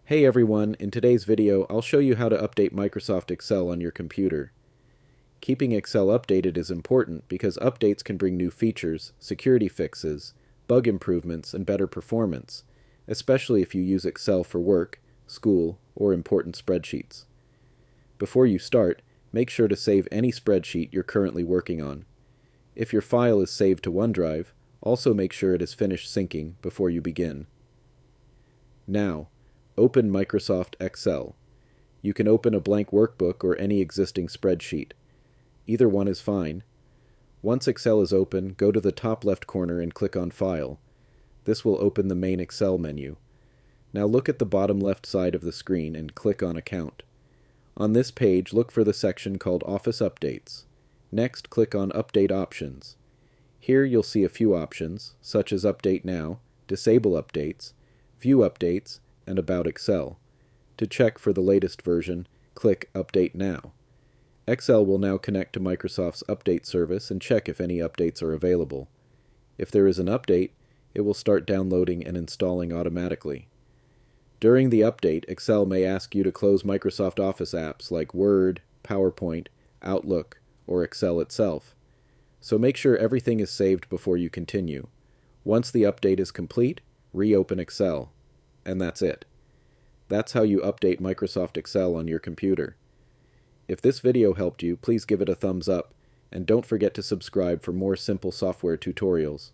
Hey everyone, in today's video I'll show you how to update Microsoft Excel on your computer. Keeping Excel updated is important because updates can bring new features, security fixes, bug improvements, and better performance, especially if you use Excel for work, school, or important spreadsheets. Before you start, make sure to save any spreadsheet you're currently working on. If your file is saved to OneDrive, also make sure it is finished syncing before you begin. Now, open Microsoft Excel. You can open a blank workbook or any existing spreadsheet. Either one is fine. Once Excel is open, go to the top left corner and click on File. This will open the main Excel menu. Now look at the bottom left side of the screen and click on Account. On this page, look for the section called Office Updates. Next, click on Update Options. Here you'll see a few options, such as Update Now, Disable Updates, View Updates, and About Excel. To check for the latest version, click Update Now. Excel will now connect to Microsoft's update service and check if any updates are available. If there is an update, it will start downloading and installing automatically. During the update, Excel may ask you to close Microsoft Office apps like Word, PowerPoint, Outlook, or Excel itself. So make sure everything is saved before you continue. Once the update is complete, reopen Excel. And that's it. That's how you update Microsoft Excel on your computer. If this video helped you, please give it a thumbs up, and don't forget to subscribe for more simple software tutorials.